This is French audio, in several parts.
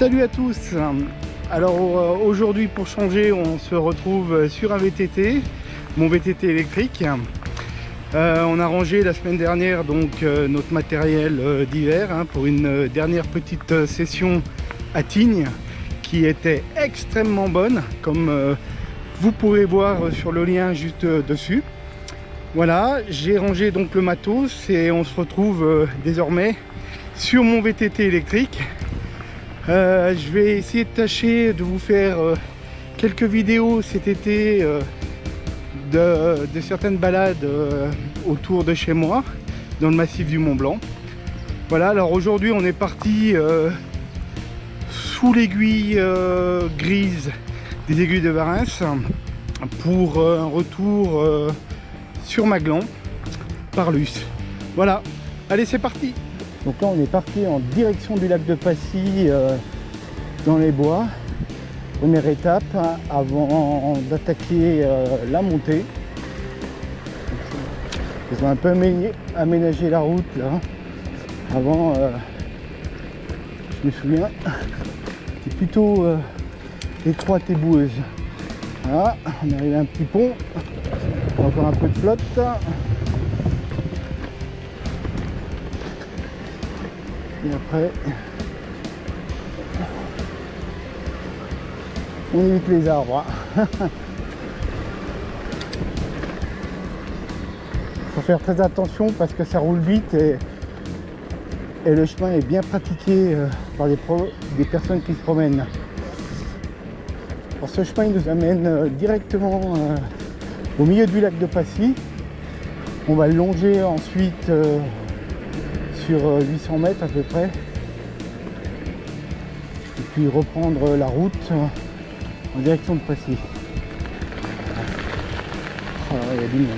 Salut à tous. Alors aujourd'hui, pour changer, on se retrouve sur un VTT, mon VTT électrique. On a rangé la semaine dernière donc notre matériel d'hiver pour une dernière petite session à Tignes qui était extrêmement bonne, comme vous pourrez voir sur le lien juste dessus. Voilà, j'ai rangé donc le matos et on se retrouve désormais sur mon VTT électrique. Je vais essayer de tâcher de vous faire quelques vidéos cet été de certaines balades autour de chez moi dans le massif du Mont Blanc. Voilà, alors aujourd'hui on est parti sous l'aiguille grise des aiguilles de Varins pour un retour sur Maglan par Luce. Voilà, allez, c'est parti. Donc là on est parti en direction du lac de Passy dans les bois. Première étape avant d'attaquer la montée. Ils ont un peu aménagé la route là. Avant, je me souviens, c'était plutôt étroite et boueuse. Voilà, on arrive à un petit pont. Encore un peu de flotte. Et après, on évite les arbres. Faut faire très attention parce que ça roule vite et le chemin est bien pratiqué par des personnes qui se promènent. Alors ce chemin il nous amène directement au milieu du lac de Passy. On va le longer ensuite sur 800 mètres à peu près, et puis reprendre la route en direction de Passy. Ah, il y a du monde,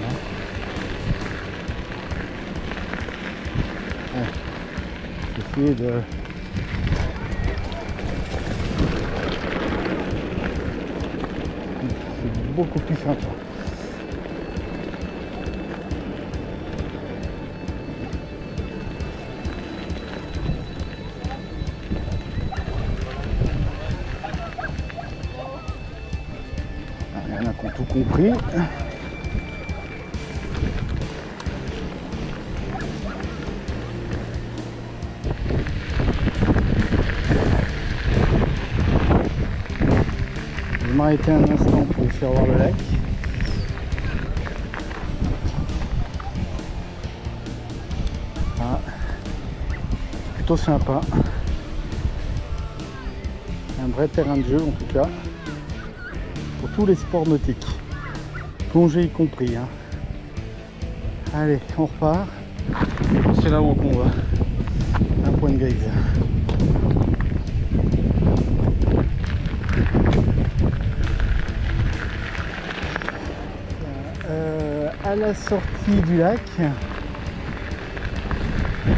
Ouais. Essayer de... C'est beaucoup plus sympa. Il y en a qui ont tout compris. Je vais m'arrêter un instant pour vous faire voir le lac. Ah, plutôt sympa. Un vrai terrain de jeu en tout cas. Pour tous les sports nautiques, plongée y compris. Allez, on repart. C'est là-haut qu'on va. Un point de grise. À la sortie du lac,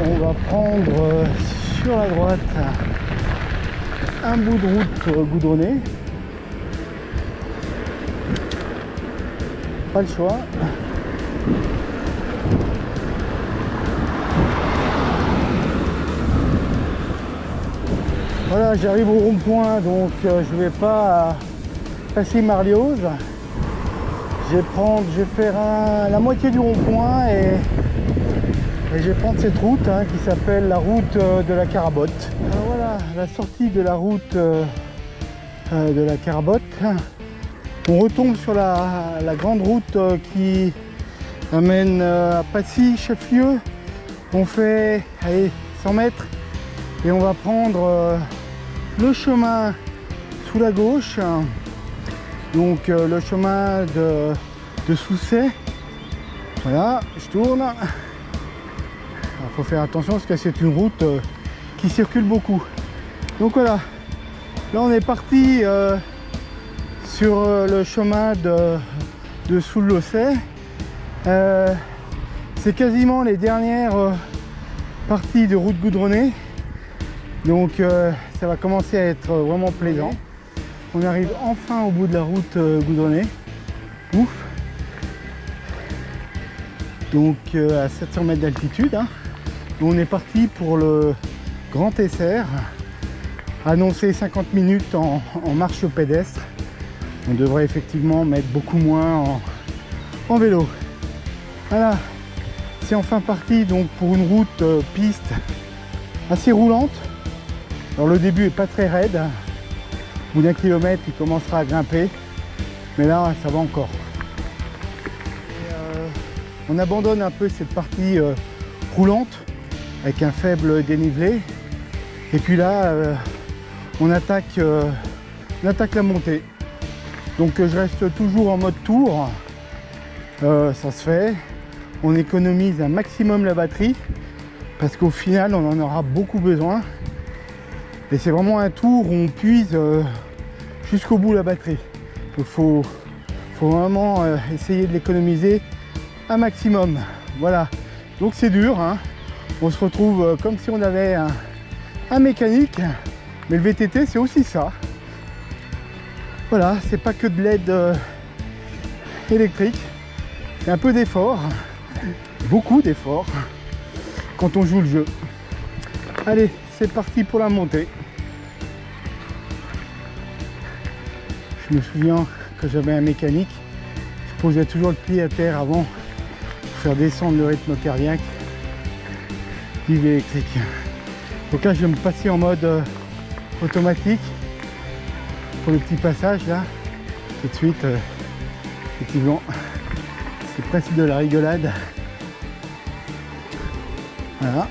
on va prendre sur la droite un bout de route goudronnée. Pas le choix. Voilà, j'arrive au rond-point, donc je vais pas passer Marlioz. Je vais faire la moitié du rond-point et je vais prendre cette route qui s'appelle la route de la Carabotte. Alors voilà, la sortie de la route de la Carabotte. On retombe sur la grande route qui amène à Passy, chef-lieu. On fait 100 mètres et on va prendre le chemin sous la gauche, donc le chemin de Sousset. Voilà, je tourne. Il faut faire attention parce que c'est une route qui circule beaucoup. Donc voilà, là on est parti sur le chemin de sous le Losset. C'est quasiment les dernières parties de route goudronnée, donc ça va commencer à être vraiment plaisant. On arrive enfin au bout de la route goudronnée. Ouf. Donc à 700 mètres d'altitude. On est parti pour le Grand Essert. annoncé 50 minutes en marche pédestre. On devrait effectivement mettre beaucoup moins en vélo. Voilà, c'est enfin parti donc pour une route piste assez roulante. Alors le début est pas très raide. Au bout d'un kilomètre, il commencera à grimper. Mais là, ça va encore. On abandonne un peu cette partie roulante avec un faible dénivelé. Et puis là, on attaque la montée. Donc je reste toujours en mode tour. Ça se fait. On économise un maximum la batterie parce qu'au final, on en aura beaucoup besoin. Et c'est vraiment un tour où on puise jusqu'au bout la batterie. Il faut vraiment essayer de l'économiser un maximum. Voilà. Donc c'est dur, hein. On se retrouve comme si on avait un mécanique. Mais le VTT, c'est aussi ça. Voilà, c'est pas que de l'aide électrique. C'est un peu d'effort. Beaucoup d'efforts quand on joue le jeu. Allez, c'est parti pour la montée. Je me souviens que j'avais un mécanique, je posais toujours le pied à terre avant pour faire descendre le rythme cardiaque du électrique. Donc là, je vais me passer en mode automatique pour le petit passage là. Tout de suite, effectivement, c'est presque de la rigolade. Voilà.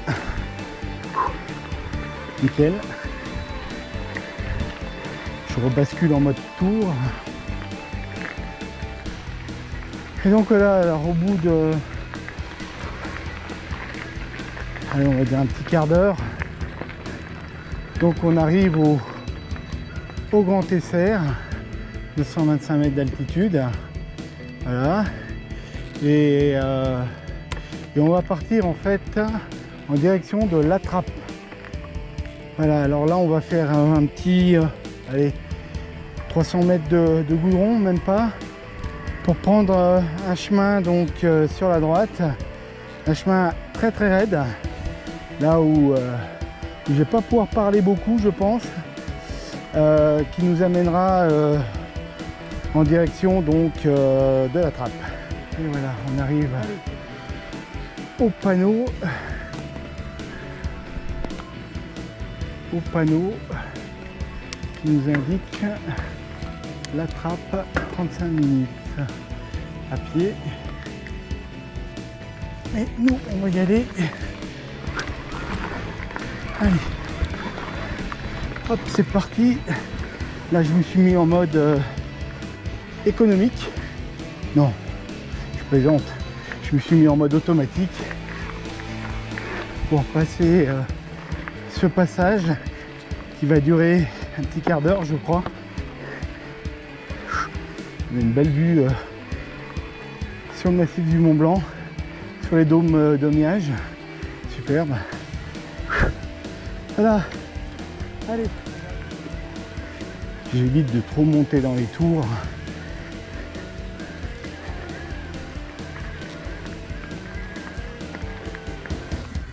Nickel. Je rebascule en mode tour. Et donc là, alors, au bout de... allez, on va dire un petit quart d'heure. Donc on arrive au Grand Tesser, 225 mètres d'altitude. Voilà. Et on va partir en fait en direction de La Trappe. Voilà, alors là on va faire un petit allez, 300 mètres de goudron, même pas, pour prendre un chemin donc sur la droite, un chemin très raide, là où je vais pas pouvoir parler beaucoup, je pense, qui nous amènera en direction donc de La Trappe. Et voilà, on arrive au panneau qui nous indique La Trappe, 35 minutes à pied. Et nous, on va y aller. Allez, hop, c'est parti. Là, je me suis mis en mode économique. Non, je plaisante. Je me suis mis en mode automatique pour passer ce passage qui va durer un petit quart d'heure, je crois. On a une belle vue sur le massif du Mont Blanc, sur les dômes d'Omiage. Superbe. Voilà. Allez. J'évite de trop monter dans les tours.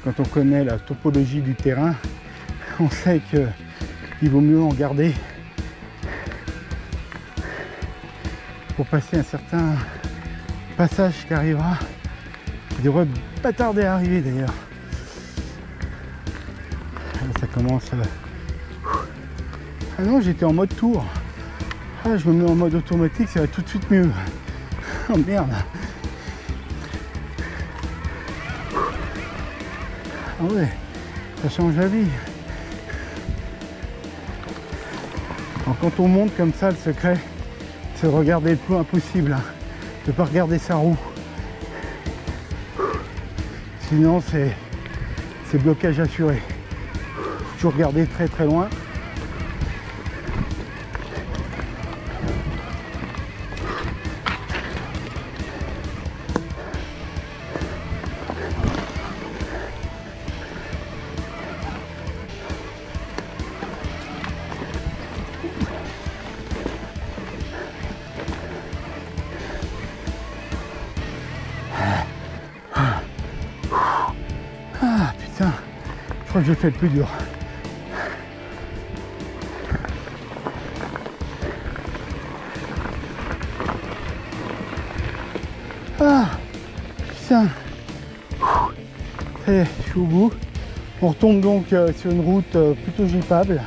Quand on connaît la topologie du terrain, on sait qu'il vaut mieux en garder pour passer un certain passage qui arrivera, qui devrait pas tarder à arriver d'ailleurs. Ça commence. Ah non, j'étais en mode tour. Ah, je me mets en mode automatique, ça va tout de suite mieux. Oh merde. Ah ouais, ça change la vie. Alors, quand on monte comme ça, le secret, c'est de regarder le plus loin possible, hein, de ne pas regarder sa roue. Sinon, c'est blocage assuré. Faut toujours regarder très loin. Je crois que j'ai fait le plus dur. Et je suis au bout. On retombe donc sur une route plutôt jeepable.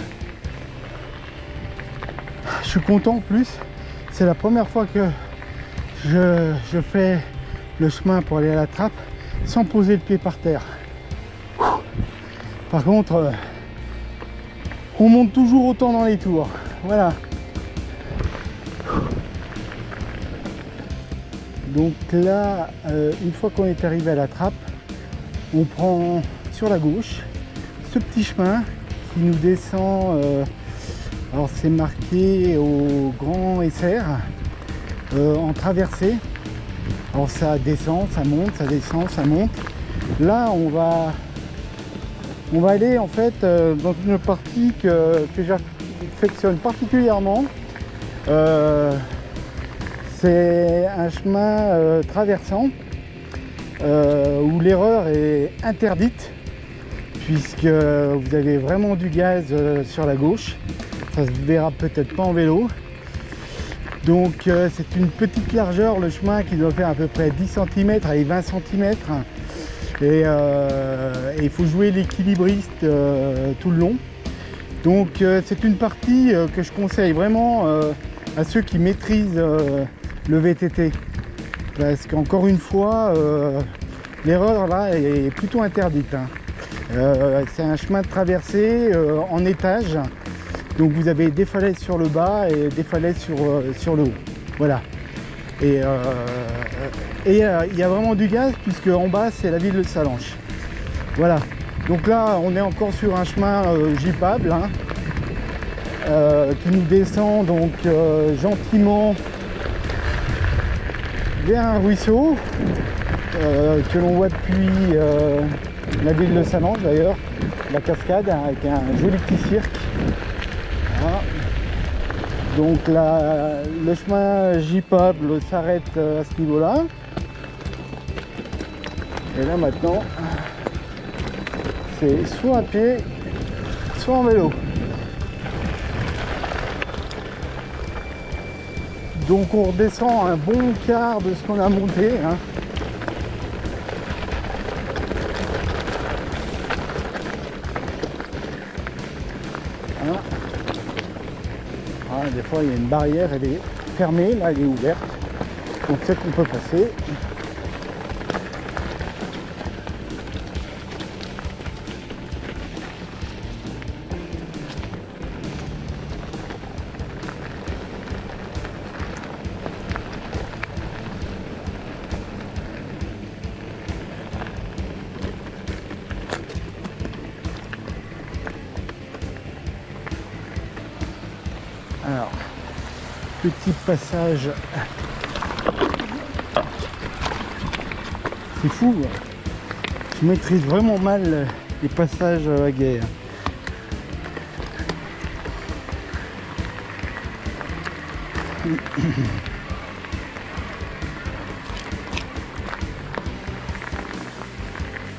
Je suis content en plus. C'est la première fois que je fais le chemin pour aller à la trappe sans poser le pied par terre. Par contre, on monte toujours autant dans les tours. Voilà. Donc là, une fois qu'on est arrivé à la trappe, on prend sur la gauche ce petit chemin qui nous descend. Alors c'est marqué au grand SR en traversée. Alors ça descend, ça monte, ça descend, ça monte. Là on va aller en fait dans une partie que j'affectionne particulièrement. C'est un chemin traversant où l'erreur est interdite puisque vous avez vraiment du gaz sur la gauche. Ça se verra peut-être pas en vélo. Donc c'est une petite largeur le chemin qui doit faire à peu près 10 cm et 20 cm. Et il faut jouer l'équilibriste tout le long. Donc c'est une partie que je conseille vraiment à ceux qui maîtrisent le VTT. Parce qu'encore une fois, l'erreur là est plutôt interdite. C'est un chemin de traversée en étage. Donc vous avez des falaises sur le bas et des falaises sur le haut. Voilà. Et il y a vraiment du gaz puisque en bas c'est la ville de Sallanches. Voilà. Donc là on est encore sur un chemin jeepable hein, qui nous descend donc gentiment vers un ruisseau que l'on voit depuis la ville de Sallanches d'ailleurs, la cascade avec un joli petit cirque. Voilà. Donc là, le chemin jeepable s'arrête à ce niveau-là. Et là maintenant, c'est soit à pied, soit en vélo. Donc on redescend un bon quart de ce qu'on a monté. Hein. Voilà. Ah, des fois il y a une barrière, elle est fermée, là elle est ouverte. Donc c'est qu'on peut passer. Alors, petit passage. C'est fou. Je maîtrise vraiment mal les passages à guerre.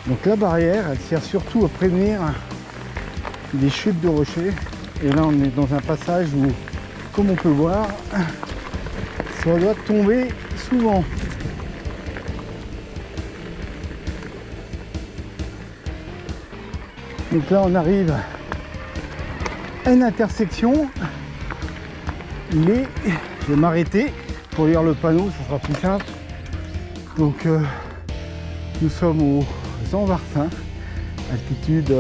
Donc la barrière, elle sert surtout à prévenir des chutes de rochers. Et là, on est dans un passage où, comme on peut voir, ça doit tomber souvent. Donc là, on arrive à une intersection, mais je vais m'arrêter pour lire le panneau, ça sera plus simple. Donc, nous sommes aux Envarsins, altitude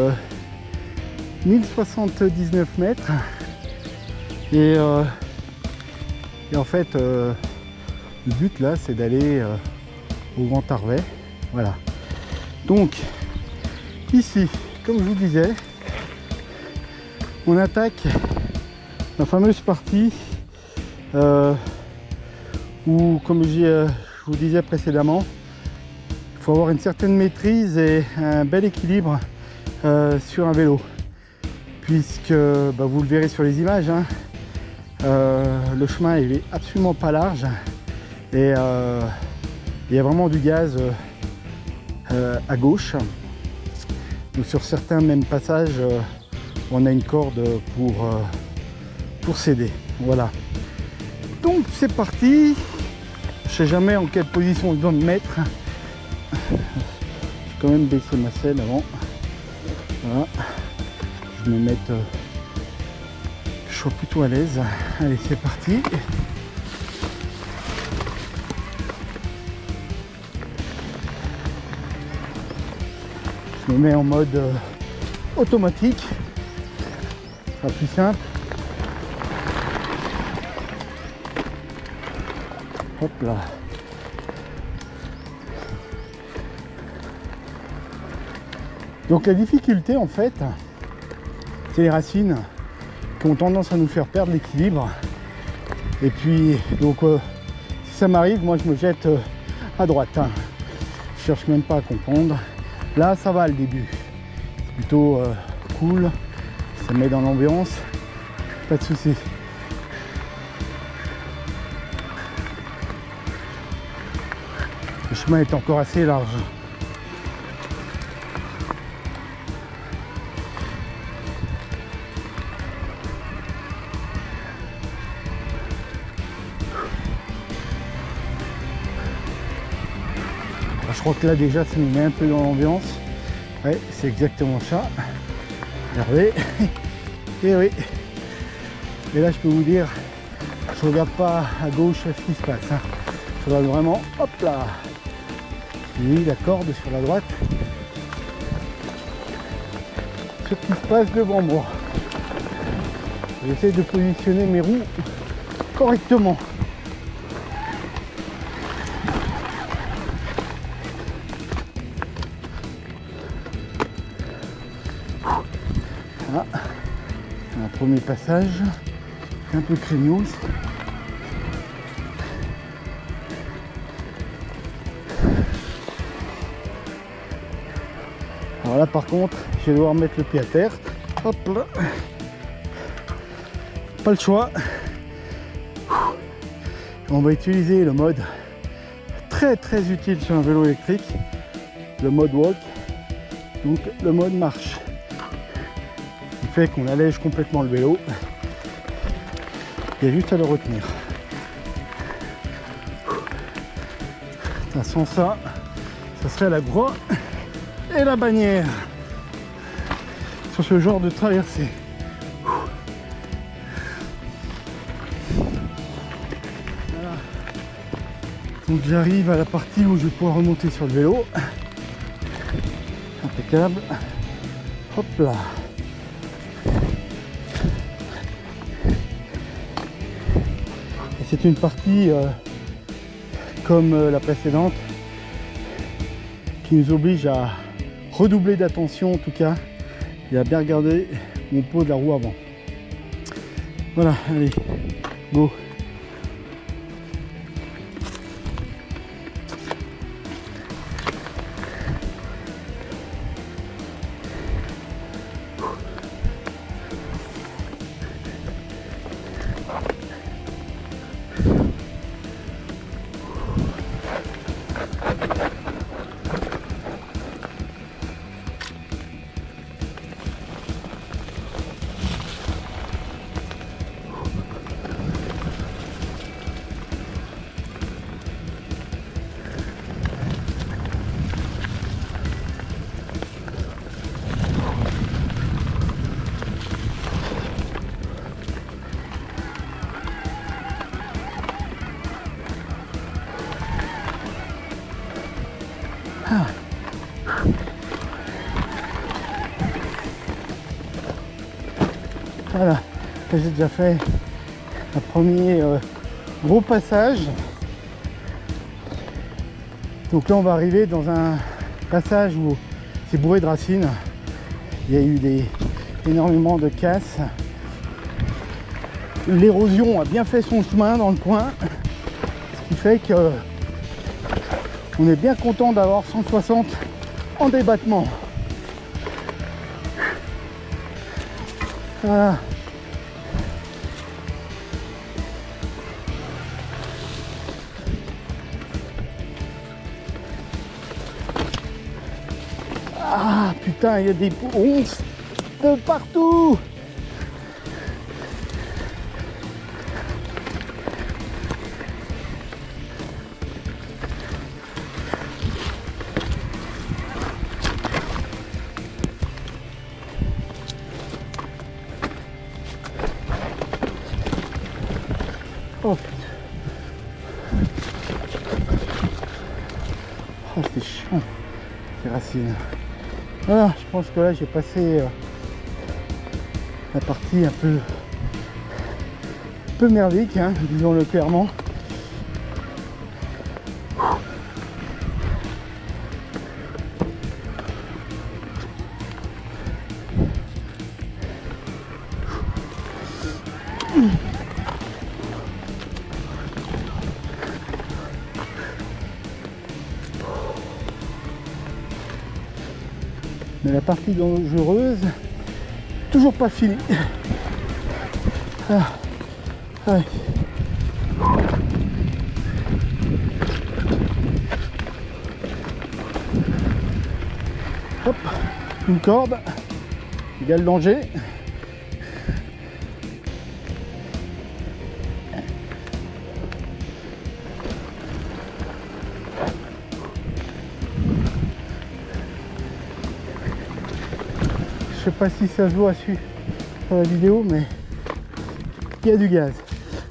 1079 mètres. Et en fait, le but là, c'est d'aller au Grand Arvet. Voilà. Donc, ici, comme je vous disais, on attaque la fameuse partie où, comme je vous disais précédemment, il faut avoir une certaine maîtrise et un bel équilibre sur un vélo. Puisque, vous le verrez sur les images, hein, le chemin il est absolument pas large et il y a vraiment du gaz à gauche. Donc sur certains mêmes passages, on a une corde pour s'aider. Voilà. Donc c'est parti. Je sais jamais en quelle position je dois me mettre. Je vais quand même baisser ma selle avant. Voilà. Je vais me mettre... que je sois plutôt à l'aise. Allez, c'est parti. Je me mets en mode automatique. Ce sera plus simple. Hop là. Donc la difficulté en fait, c'est les racines qui ont tendance à nous faire perdre l'équilibre. Et puis donc si ça m'arrive, moi je me jette à droite. Je cherche même pas à comprendre. Là ça va le début. C'est plutôt cool. Ça met dans l'ambiance. Pas de souci. Le chemin est encore assez large. Je crois que là déjà ça nous met un peu dans l'ambiance. Ouais, c'est exactement ça. Regardez. Et oui. Et là je peux vous dire, je regarde pas à gauche ce qui se passe. Hein. Je regarde vraiment, hop là. Oui, la corde sur la droite. Ce qui se passe devant moi. J'essaie de positionner mes roues correctement. Voilà. Un premier passage, un peu craignos. Alors là par contre, je vais devoir mettre le pied à terre. Hop là. Pas le choix. On va utiliser le mode très utile sur un vélo électrique, le mode walk, donc le mode marche. Ce qui fait qu'on allège complètement le vélo. Il y a juste à le retenir. Sans ça, ça serait la croix et la bannière sur ce genre de traversée. Voilà. Donc j'arrive à la partie où je vais pouvoir remonter sur le vélo. Impeccable. Hop là. Et c'est une partie comme la précédente qui nous oblige à redoubler d'attention en tout cas et à bien regarder mon pot de la roue avant. Voilà, allez, go. Voilà, j'ai déjà fait un premier gros passage. Donc là on va arriver dans un passage où c'est bourré de racines. Il y a eu énormément de casse. L'érosion a bien fait son chemin dans le coin. Ce qui fait que on est bien content d'avoir 160 en débattement. Voilà. Ah putain, il y a des ponces de partout. chiant ces racines. Voilà, je pense que là j'ai passé la partie un peu merdique, hein, disons-le clairement. Mais la partie dangereuse, toujours pas finie. Ah, ouais. Hop, une corde, égale danger. Je sais pas si ça se voit sur la vidéo, mais il y a du gaz.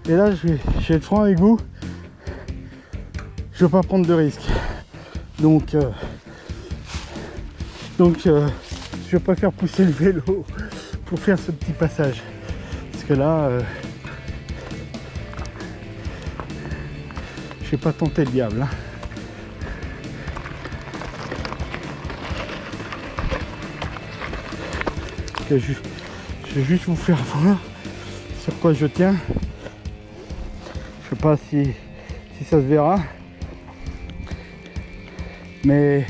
Et là, je vais être franc avec vous, je veux pas prendre de risques. Donc je préfère pousser le vélo pour faire ce petit passage. Parce que là, je vais pas tenter le diable. Hein. Je vais juste vous faire voir sur quoi je tiens. Je sais pas si ça se verra, mais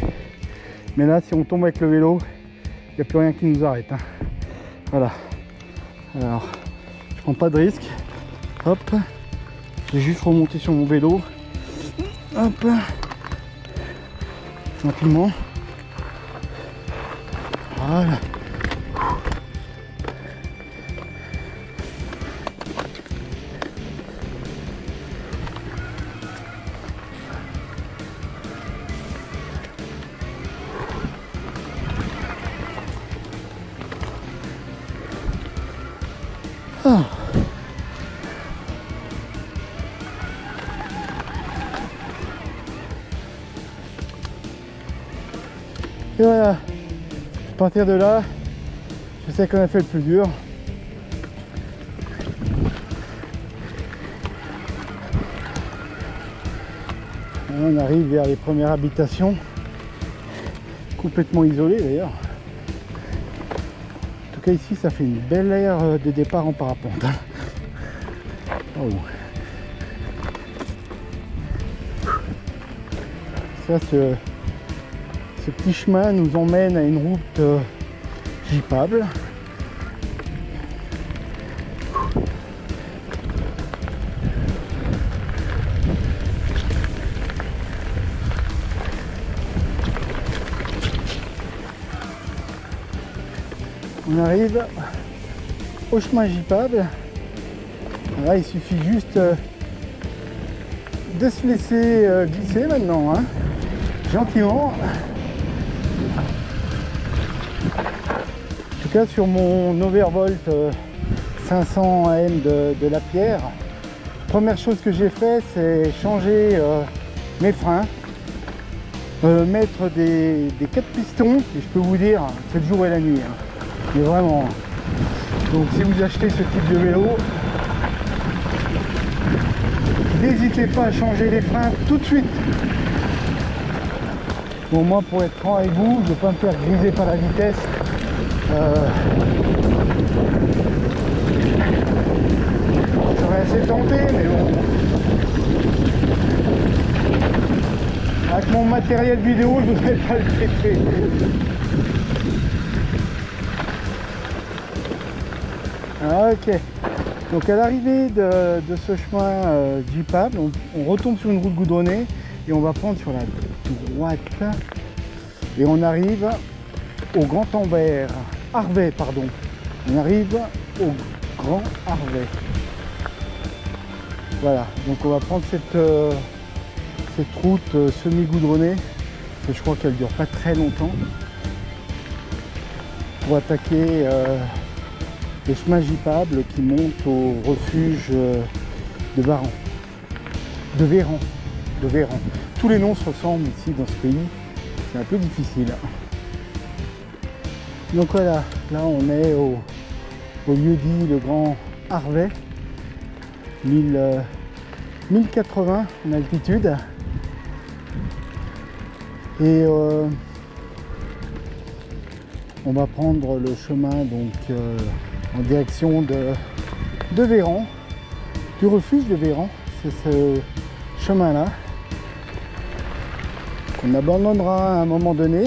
là si on tombe avec le vélo, il n'y a plus rien qui nous arrête, hein. Voilà, alors je prends pas de risque. Hop, je vais juste remonter sur mon vélo. Hop, simplement. Voilà. Ah. Et voilà, à partir de là, je sais qu'on a fait le plus dur. On arrive vers les premières habitations, complètement isolées d'ailleurs. En tout cas ici ça fait une belle aire de départ en parapente. Oh. Ça, ce petit chemin nous emmène à une route jeepable. On arrive au chemin jeepable. Là, il suffit juste de se laisser glisser maintenant, hein, gentiment. En tout cas, sur mon Overvolt 500 AM de la Pierre, première chose que j'ai fait, c'est changer mes freins, mettre des 4 pistons, et je peux vous dire, c'est le jour et la nuit, hein. Mais vraiment. Donc si vous achetez ce type de vélo, n'hésitez pas à changer les freins tout de suite. Bon, moi, pour être franc avec vous, je ne veux pas me faire griser par la vitesse. Je serais assez tenté, mais bon. Avec mon matériel vidéo, je ne voudrais pas le péter. Ok, donc à l'arrivée de ce chemin jeepable, on retombe sur une route goudronnée et on va prendre sur la droite et on arrive au Grand Harvey, pardon. On arrive au Grand Harvey. Voilà, donc on va prendre cette route semi-goudronnée, parce que je crois qu'elle dure pas très longtemps, pour attaquer le chemin jeepable qui monte au refuge de Véran. Tous les noms se ressemblent ici dans ce pays. c'est un peu difficile. Donc voilà, là on est au lieu-dit le Grand Harvey, 1080 en altitude. Et on va prendre le chemin donc en direction de Véran, du refuge de Véran. C'est ce chemin-là qu'on abandonnera à un moment donné.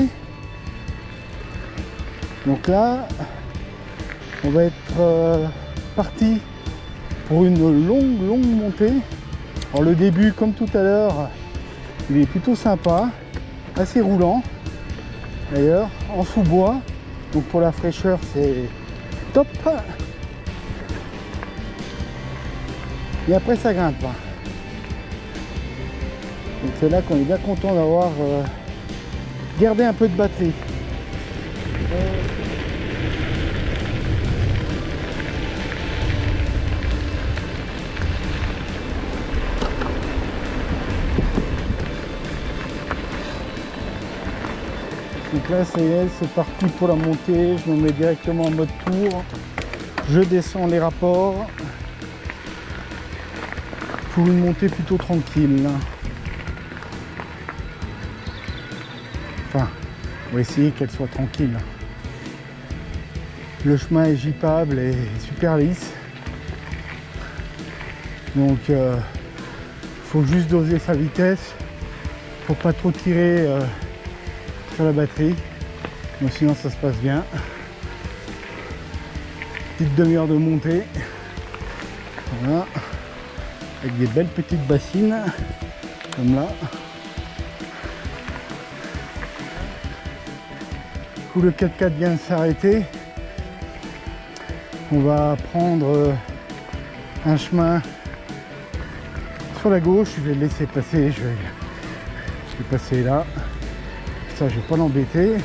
Donc là, on va être parti pour une longue montée. Alors le début, comme tout à l'heure, il est plutôt sympa, assez roulant d'ailleurs, en sous-bois. Donc pour la fraîcheur, c'est top. Et après, ça grimpe. Donc c'est là qu'on est bien content d'avoir gardé un peu de batterie. Donc là, ça y est, c'est parti pour la montée. Je me mets directement en mode tour. Je descends les rapports pour une montée plutôt tranquille. Enfin, on va essayer qu'elle soit tranquille. Le chemin est jeepable et super lisse. Donc, faut juste doser sa vitesse pour pas trop tirer sur la batterie. Donc sinon, ça se passe bien. Petite demi-heure de montée. Voilà. Avec des belles petites bassines, comme là. Où le 4x4 vient de s'arrêter. On va prendre un chemin sur la gauche. Je vais le laisser passer. Je vais passer là. Ça, je vais pas l'embêter.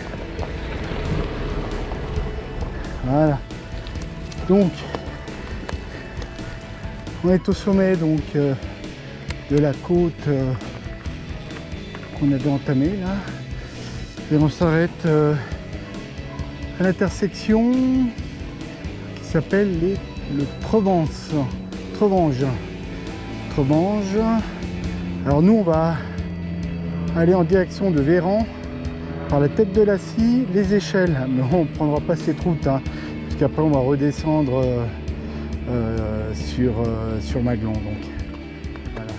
Voilà. Donc, on est au sommet donc de la côte qu'on avait entamée là. Et on s'arrête à l'intersection qui s'appelle le Trevange. Alors nous, on va aller en direction de Véran par la tête de la scie, les échelles. Mais on ne prendra pas cette route, hein, puisqu'après on va redescendre sur Maglon. Donc voilà.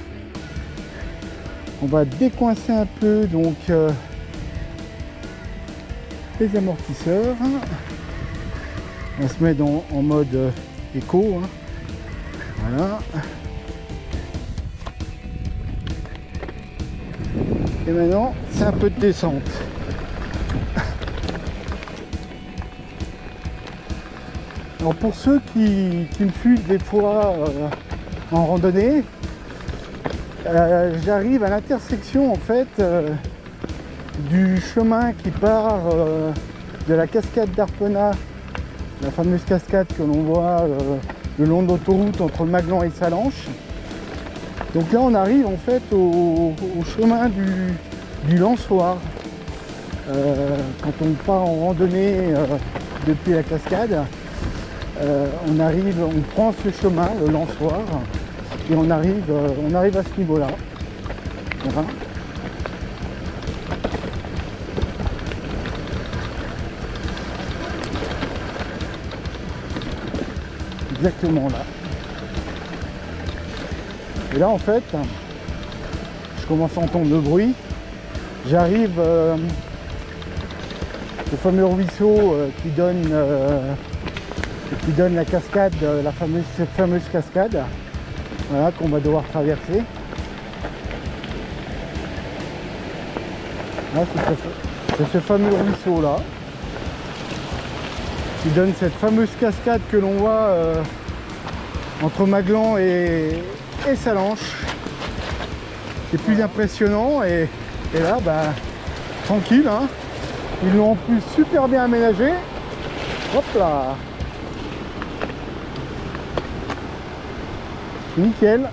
On va décoincer un peu donc les amortisseurs. On se met en mode éco. Hein. Voilà. Et maintenant, c'est un peu de descente. Alors pour ceux qui me suivent des fois en randonnée, j'arrive à l'intersection en fait du chemin qui part de la cascade d'Arpenat, la fameuse cascade que l'on voit le long de l'autoroute entre Maglon et Salanches. Donc là on arrive en fait au chemin du Lançoir. Quand on part en randonnée depuis la cascade, on prend ce chemin, le Lançoir, et on arrive à ce niveau-là. Voilà. Exactement là. Et là en fait, je commence à entendre le bruit. J'arrive au fameux ruisseau qui donne la cascade, cette fameuse cascade, voilà, qu'on va devoir traverser. Là, c'est ce fameux ruisseau là qui donne cette fameuse cascade que l'on voit entre Maglon et Salanches. C'est plus impressionnant et là tranquille, hein. Ils l'ont en plus super bien aménagé. Hop là, nickel.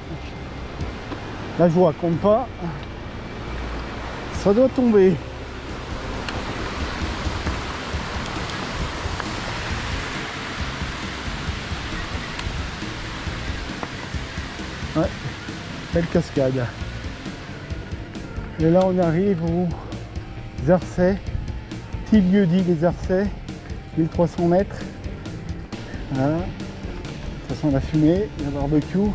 Là je vous raconte pas, ça doit tomber. belle cascade. Et là on arrive aux Arcets, petit lieu dit des Arcets, 1300 mètres. Voilà. Ça sent la fumée, la barbecue.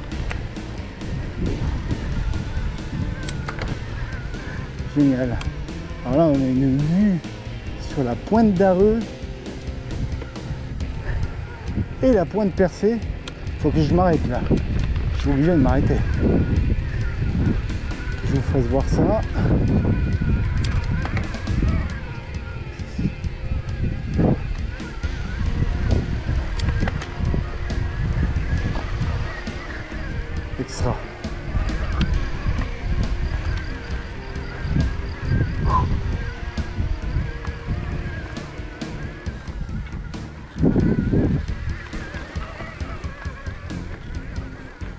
Génial. Alors là on a une vue sur la pointe d'Areux et la pointe Percée. Faut que je m'arrête là. Je suis obligé de m'arrêter. Je vous fasse voir ça. Extra.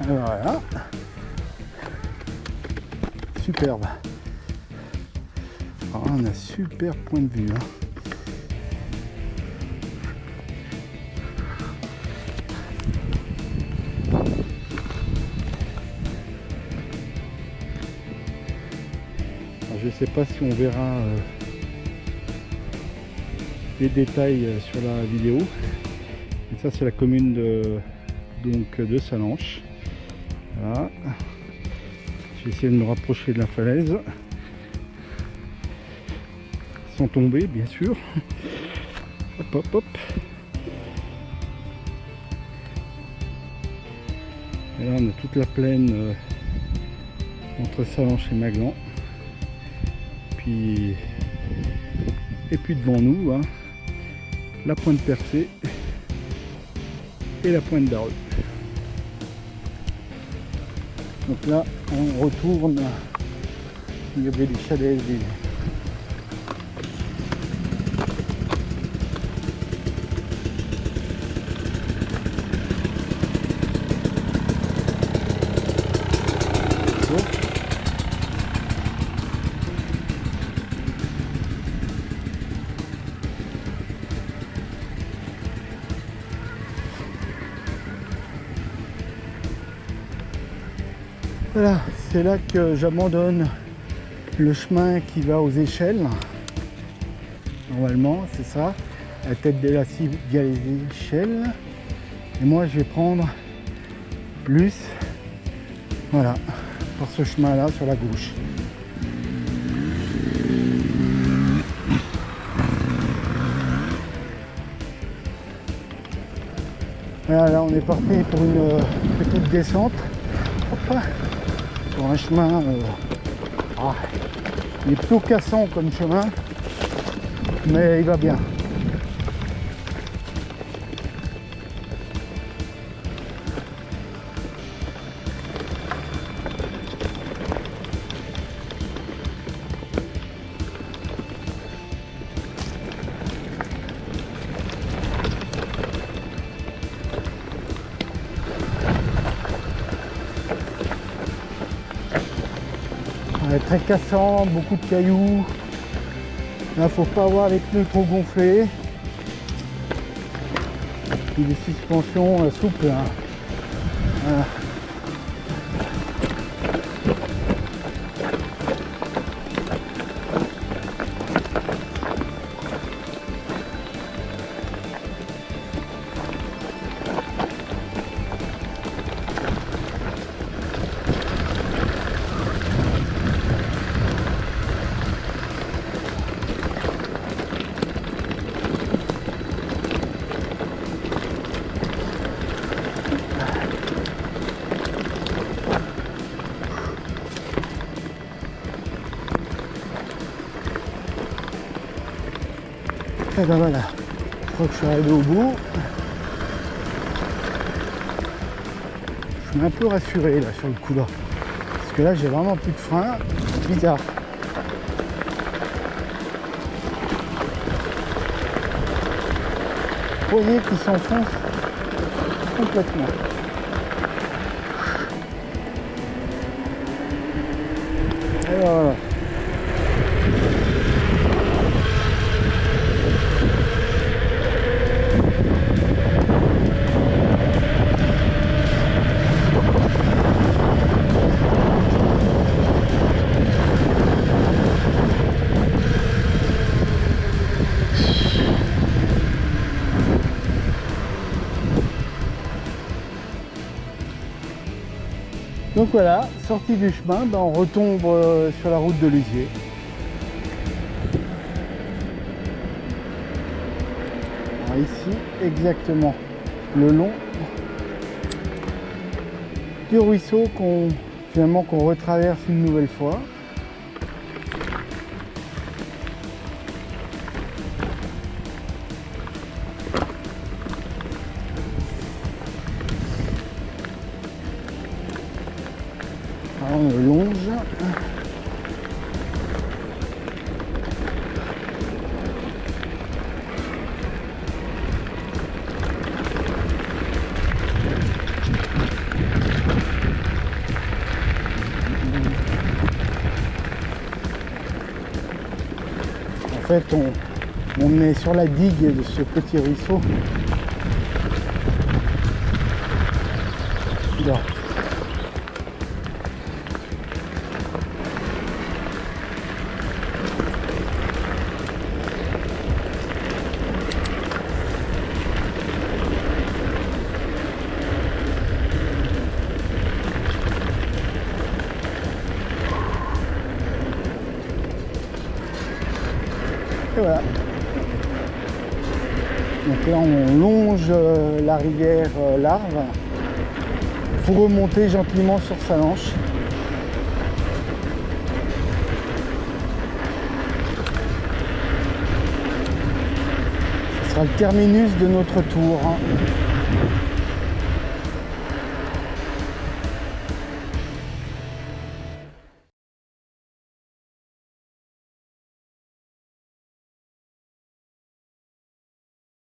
Voilà. Superbe. Alors, on a super point de vue. Alors, je ne sais pas si on verra les détails sur la vidéo. Et ça c'est la commune de Sallanches. Voilà. Je vais essayer de me rapprocher de la falaise sans tomber bien sûr. Hop hop hop. Et là on a toute la plaine entre Sallanches et Maglan. Et puis devant nous hein, la pointe Percée et la pointe d'Areux. Donc là, on retourne. Il y avait des chalets. Voilà, c'est là que j'abandonne le chemin qui va aux échelles. Normalement, c'est ça. La tête de la cible via les échelles. Et moi, je vais prendre plus, voilà, par ce chemin-là sur la gauche. Voilà, là, on est parti pour une petite descente. Hop. Pour un chemin il est plutôt cassant comme chemin, mais il va bien. Très cassant, beaucoup de cailloux. Là, faut pas avoir les pneus trop gonflés. Et les suspensions souples. Hein. Voilà. Et ben voilà, je crois que je suis arrivé au bout. Je suis un peu rassuré là sur le coup là. Parce que là j'ai vraiment plus de frein. Bizarre. Vous voyez qu'il s'enfonce complètement. Et voilà. Donc voilà, sortie du chemin, on retombe sur la route de Lisieux. Alors ici, exactement, le long du ruisseau qu'on retraverse une nouvelle fois. Alors on le longe. En fait, on est sur la digue de ce petit ruisseau. Là. Et voilà. Donc là on longe la rivière Larve pour remonter gentiment sur Sallanches. Ce sera le terminus de notre tour.